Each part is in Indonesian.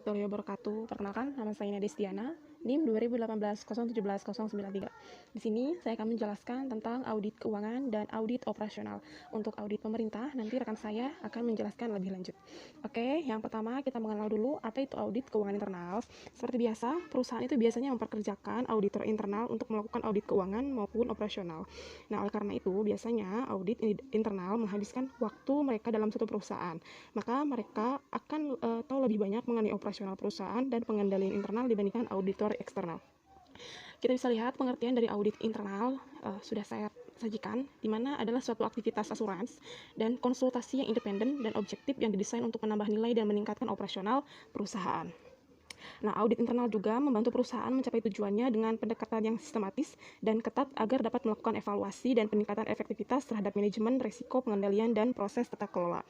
warahmatullahi wabarakatuh. Perkenalkan, nama saya Destiana, NIM 2018-017-093. Di sini saya akan menjelaskan tentang audit keuangan dan audit operasional. Untuk audit pemerintah, nanti rekan saya akan menjelaskan lebih lanjut. Oke, yang pertama kita mengenal dulu apa itu audit keuangan internal. Seperti biasa, perusahaan itu biasanya memperkerjakan auditor internal untuk melakukan audit keuangan maupun operasional. Nah, oleh karena itu, biasanya audit internal menghabiskan waktu mereka dalam suatu perusahaan. Maka mereka akan tahu lebih banyak mengenai operasional perusahaan dan pengendalian internal dibandingkan auditor eksternal. Kita bisa lihat pengertian dari audit internal sudah saya sajikan, di mana adalah suatu aktivitas asurans dan konsultasi yang independen dan objektif yang didesain untuk menambah nilai dan meningkatkan operasional perusahaan. Nah, audit internal juga membantu perusahaan mencapai tujuannya dengan pendekatan yang sistematis dan ketat agar dapat melakukan evaluasi dan peningkatan efektivitas terhadap manajemen, risiko, pengendalian, dan proses tata kelola.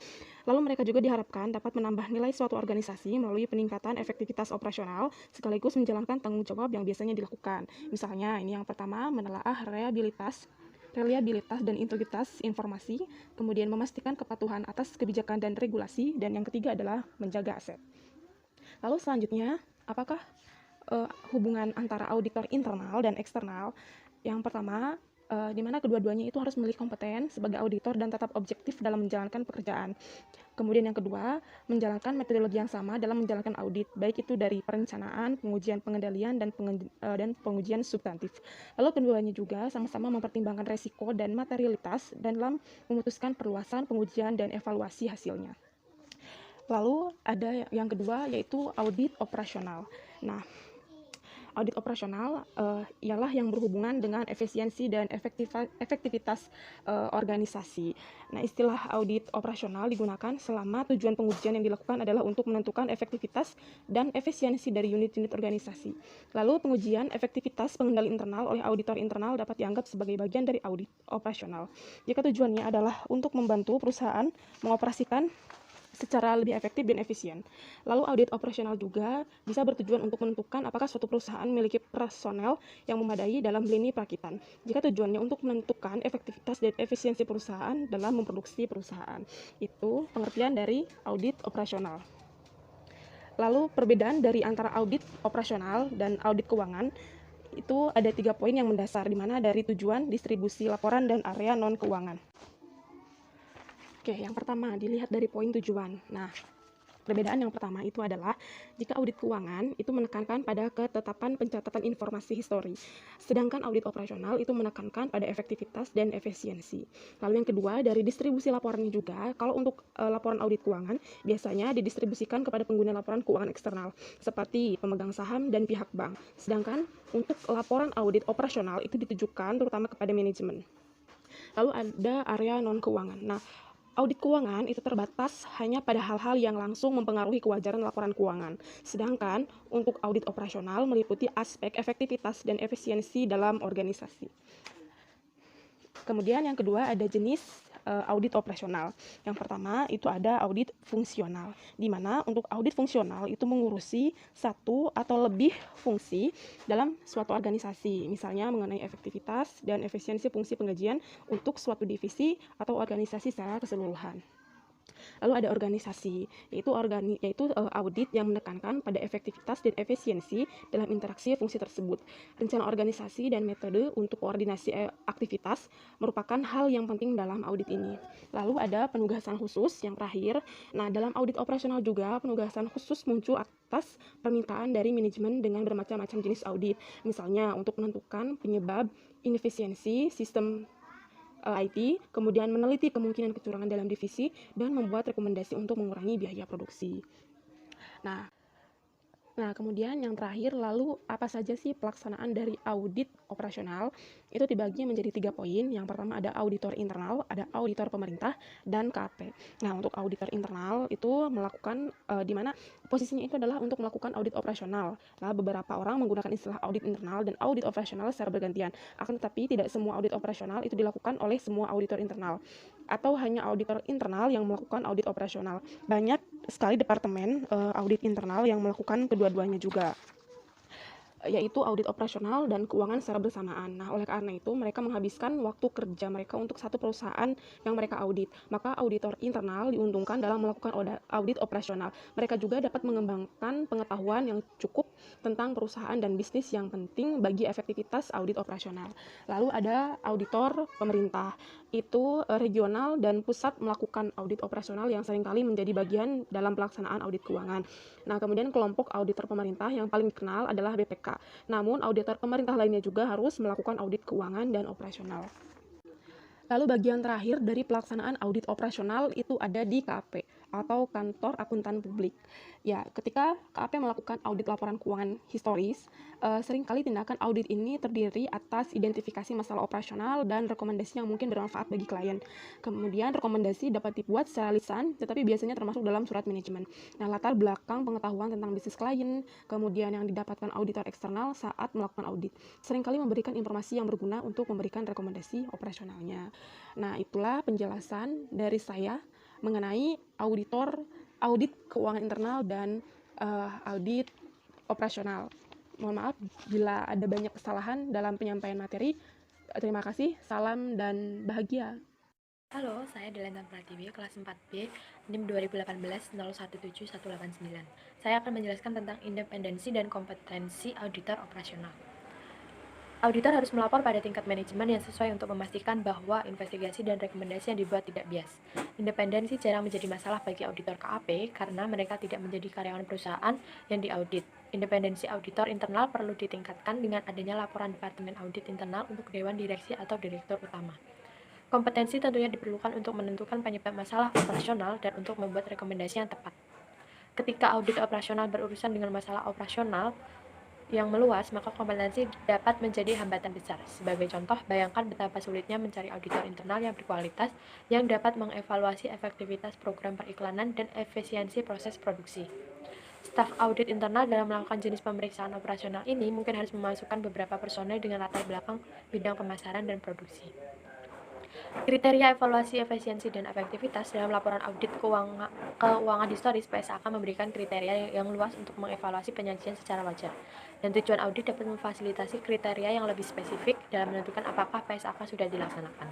Lalu mereka juga diharapkan dapat menambah nilai suatu organisasi melalui peningkatan efektivitas operasional sekaligus menjalankan tanggung jawab yang biasanya dilakukan. Misalnya, ini yang pertama, menelaah reliabilitas dan integritas informasi, kemudian memastikan kepatuhan atas kebijakan dan regulasi, dan yang ketiga adalah menjaga aset. Lalu selanjutnya, apakah hubungan antara auditor internal dan eksternal? Yang pertama, di mana kedua-duanya itu harus memiliki kompeten sebagai auditor dan tetap objektif dalam menjalankan pekerjaan. Kemudian yang kedua, menjalankan metodologi yang sama dalam menjalankan audit, baik itu dari perencanaan, pengujian pengendalian, dan pengujian substantif. Lalu keduanya juga sama-sama mempertimbangkan resiko dan materialitas dalam memutuskan perluasan, pengujian, dan evaluasi hasilnya. Lalu ada yang kedua yaitu audit operasional. Nah, audit operasional ialah yang berhubungan dengan efisiensi dan efektivitas organisasi. Nah, istilah audit operasional digunakan selama tujuan pengujian yang dilakukan adalah untuk menentukan efektivitas dan efisiensi dari unit-unit organisasi. Lalu pengujian efektivitas pengendali internal oleh auditor internal dapat dianggap sebagai bagian dari audit operasional. Jika tujuannya adalah untuk membantu perusahaan mengoperasikan secara lebih efektif dan efisien. Lalu audit operasional juga bisa bertujuan untuk menentukan apakah suatu perusahaan memiliki personel yang memadai dalam lini perakitan. Jika tujuannya untuk menentukan efektivitas dan efisiensi perusahaan dalam memproduksi perusahaan. Itu pengertian dari audit operasional. Lalu perbedaan dari antara audit operasional dan audit keuangan itu ada 3 poin yang mendasar, di mana dari tujuan, distribusi laporan, dan area non-keuangan. Oke, yang pertama dilihat dari poin tujuan. Nah, perbedaan yang pertama itu adalah jika audit keuangan itu menekankan pada ketetapan pencatatan informasi histori, sedangkan audit operasional itu menekankan pada efektivitas dan efisiensi. Lalu yang kedua, dari distribusi laporannya juga, kalau untuk laporan audit keuangan biasanya didistribusikan kepada pengguna laporan keuangan eksternal seperti pemegang saham dan pihak bank. Sedangkan untuk laporan audit operasional itu ditujukan terutama kepada manajemen. Lalu ada area non keuangan. Nah, audit keuangan itu terbatas hanya pada hal-hal yang langsung mempengaruhi kewajaran laporan keuangan. Sedangkan untuk audit operasional meliputi aspek efektivitas dan efisiensi dalam organisasi. Kemudian yang kedua ada jenis audit operasional. Yang pertama itu ada audit fungsional, di mana untuk audit fungsional itu mengurusi satu atau lebih fungsi dalam suatu organisasi, misalnya mengenai efektivitas dan efisiensi fungsi pengajian untuk suatu divisi atau organisasi secara keseluruhan. Lalu ada organisasi, yaitu audit yang menekankan pada efektivitas dan efisiensi dalam interaksi fungsi tersebut. Rencana organisasi dan metode untuk koordinasi aktivitas merupakan hal yang penting dalam audit ini. Lalu ada penugasan khusus yang terakhir. Nah, dalam audit operasional juga penugasan khusus muncul atas permintaan dari manajemen dengan bermacam-macam jenis audit. Misalnya untuk menentukan penyebab inefisiensi sistem IT, kemudian meneliti kemungkinan kecurangan dalam divisi, dan membuat rekomendasi untuk mengurangi biaya produksi. Nah, kemudian yang terakhir, lalu apa saja sih pelaksanaan dari audit operasional? Itu dibagi menjadi 3 poin. Yang pertama ada auditor internal, ada auditor pemerintah, dan KP. Nah, untuk auditor internal itu melakukan, di mana posisinya itu adalah untuk melakukan audit operasional. Nah, beberapa orang menggunakan istilah audit internal dan audit operasional secara bergantian. Akan tetapi tidak semua audit operasional itu dilakukan oleh semua auditor internal. Atau hanya auditor internal yang melakukan audit operasional. Banyak sekali departemen audit internal yang melakukan kedua-duanya juga. yaitu audit operasional dan keuangan secara bersamaan. Nah, oleh karena itu mereka menghabiskan waktu kerja mereka untuk satu perusahaan yang mereka audit. Maka auditor internal diuntungkan dalam melakukan audit operasional. Mereka juga dapat mengembangkan pengetahuan yang cukup tentang perusahaan dan bisnis yang penting bagi efektivitas audit operasional. Lalu ada auditor pemerintah. Itu regional dan pusat melakukan audit operasional yang seringkali menjadi bagian dalam pelaksanaan audit keuangan. Nah, kemudian kelompok auditor pemerintah yang paling dikenal adalah BPK. Namun, auditor pemerintah lainnya juga harus melakukan audit keuangan dan operasional. Lalu bagian terakhir dari pelaksanaan audit operasional itu ada di KAP atau Kantor Akuntan Publik. Ya, ketika KAP melakukan audit laporan keuangan historis, seringkali tindakan audit ini terdiri atas identifikasi masalah operasional dan rekomendasi yang mungkin bermanfaat bagi klien. Kemudian rekomendasi dapat dibuat secara lisan, tetapi biasanya termasuk dalam surat manajemen. Nah, latar belakang pengetahuan tentang bisnis klien, kemudian yang didapatkan auditor eksternal saat melakukan audit, seringkali memberikan informasi yang berguna untuk memberikan rekomendasi operasionalnya. Nah, itulah penjelasan dari saya mengenai audit keuangan internal dan audit operasional. Mohon maaf bila ada banyak kesalahan dalam penyampaian materi. Terima kasih, salam dan bahagia. Halo, saya Delenta Pratiwi, kelas 4B, NIM 2018-017189. Saya akan menjelaskan tentang independensi dan kompetensi auditor operasional. Auditor harus melapor pada tingkat manajemen yang sesuai untuk memastikan bahwa investigasi dan rekomendasi yang dibuat tidak bias. Independensi jarang menjadi masalah bagi auditor KAP karena mereka tidak menjadi karyawan perusahaan yang diaudit. Independensi auditor internal perlu ditingkatkan dengan adanya laporan Departemen Audit Internal untuk Dewan Direksi atau Direktur Utama. Kompetensi tentunya diperlukan untuk menentukan penyebab masalah operasional dan untuk membuat rekomendasi yang tepat. Ketika audit operasional berurusan dengan masalah operasional yang meluas, maka kompetensi dapat menjadi hambatan besar. Sebagai contoh, bayangkan betapa sulitnya mencari auditor internal yang berkualitas yang dapat mengevaluasi efektivitas program periklanan dan efisiensi proses produksi. Staf audit internal dalam melakukan jenis pemeriksaan operasional ini mungkin harus memasukkan beberapa personel dengan latar belakang bidang pemasaran dan produksi. Kriteria evaluasi efisiensi dan efektivitas dalam laporan audit keuangan historis PSAK memberikan kriteria yang luas untuk mengevaluasi penyajian secara wajar. Dan tujuan audit dapat memfasilitasi kriteria yang lebih spesifik dalam menentukan apakah PSAK sudah dilaksanakan.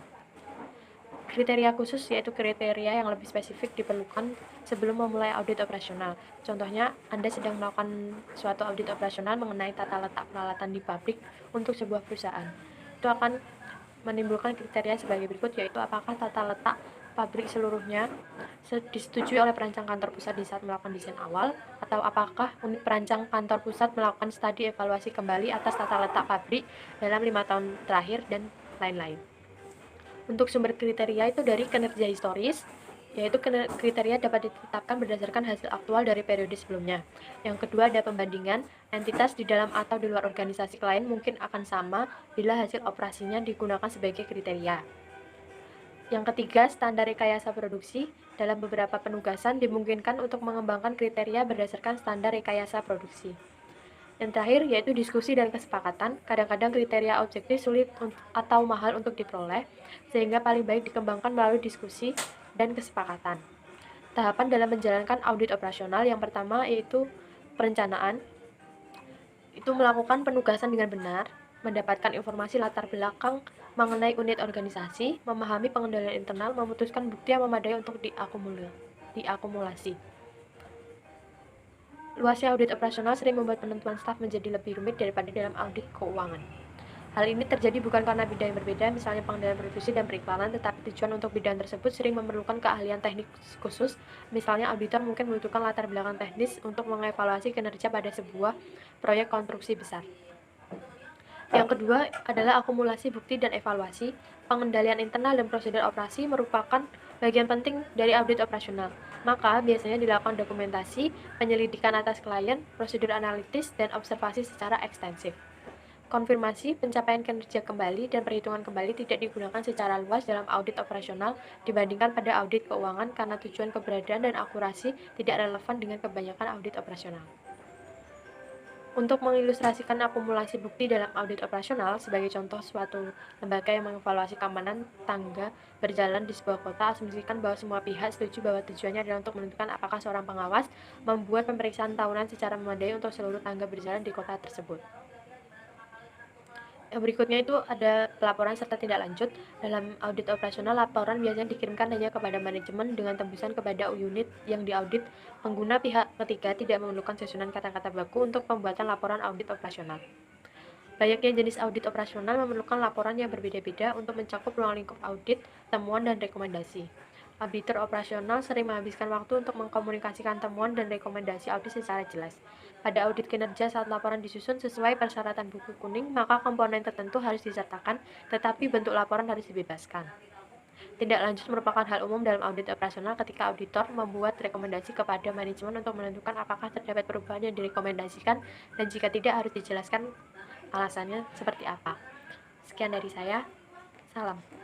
Kriteria khusus yaitu kriteria yang lebih spesifik diperlukan sebelum memulai audit operasional. Contohnya, Anda sedang melakukan suatu audit operasional mengenai tata letak peralatan di pabrik untuk sebuah perusahaan. Itu akan menimbulkan kriteria sebagai berikut, yaitu apakah tata letak pabrik seluruhnya disetujui oleh perancang kantor pusat di saat melakukan desain awal, atau apakah unit perancang kantor pusat melakukan studi evaluasi kembali atas tata letak pabrik dalam 5 tahun terakhir, dan lain-lain. Untuk sumber kriteria itu dari kinerja historis, yaitu kriteria dapat ditetapkan berdasarkan hasil aktual dari periode sebelumnya. Yang kedua ada pembandingan, entitas di dalam atau di luar organisasi klien mungkin akan sama bila hasil operasinya digunakan sebagai kriteria. Yang ketiga, standar rekayasa produksi. Dalam beberapa penugasan dimungkinkan untuk mengembangkan kriteria berdasarkan standar rekayasa produksi. Yang terakhir yaitu diskusi dan kesepakatan. Kadang-kadang kriteria objektif sulit atau mahal untuk diperoleh, sehingga paling baik dikembangkan melalui diskusi dan kesepakatan. Tahapan dalam menjalankan audit operasional yang pertama yaitu perencanaan. Itu melakukan penugasan dengan benar, mendapatkan informasi latar belakang mengenai unit organisasi, memahami pengendalian internal, memutuskan bukti yang memadai untuk diakumulasi. Luasnya audit operasional sering membuat penentuan staf menjadi lebih rumit daripada dalam audit keuangan. Hal ini terjadi bukan karena bidang yang berbeda, misalnya pengendalian produksi dan periklanan, tetapi tujuan untuk bidang tersebut sering memerlukan keahlian teknik khusus. Misalnya, auditor mungkin membutuhkan latar belakang teknis untuk mengevaluasi kinerja pada sebuah proyek konstruksi besar. Yang kedua adalah akumulasi bukti dan evaluasi. Pengendalian internal dan prosedur operasi merupakan bagian penting dari audit operasional. Maka biasanya dilakukan dokumentasi, penyelidikan atas klien, prosedur analitis, dan observasi secara ekstensif. Konfirmasi, pencapaian kinerja kembali, dan perhitungan kembali tidak digunakan secara luas dalam audit operasional dibandingkan pada audit keuangan karena tujuan keberadaan dan akurasi tidak relevan dengan kebanyakan audit operasional. Untuk mengilustrasikan akumulasi bukti dalam audit operasional, sebagai contoh suatu lembaga yang mengevaluasi keamanan tangga berjalan di sebuah kota, asumsikan bahwa semua pihak setuju bahwa tujuannya adalah untuk menentukan apakah seorang pengawas membuat pemeriksaan tahunan secara memadai untuk seluruh tangga berjalan di kota tersebut. Yang berikutnya itu ada pelaporan serta tindak lanjut. Dalam audit operasional, laporan biasanya dikirimkan hanya kepada manajemen dengan tembusan kepada unit yang diaudit. Pengguna pihak ketiga tidak memerlukan susunan kata-kata baku untuk pembuatan laporan audit operasional. Banyaknya jenis audit operasional memerlukan laporan yang berbeda-beda untuk mencakup ruang lingkup audit, temuan, dan rekomendasi. Auditor operasional sering menghabiskan waktu untuk mengkomunikasikan temuan dan rekomendasi audit secara jelas. Pada audit kinerja saat laporan disusun sesuai persyaratan buku kuning, maka komponen tertentu harus disertakan, tetapi bentuk laporan harus dibebaskan. Tindak lanjut merupakan hal umum dalam audit operasional ketika auditor membuat rekomendasi kepada manajemen untuk menentukan apakah terdapat perubahan yang direkomendasikan dan jika tidak harus dijelaskan alasannya seperti apa. Sekian dari saya, salam.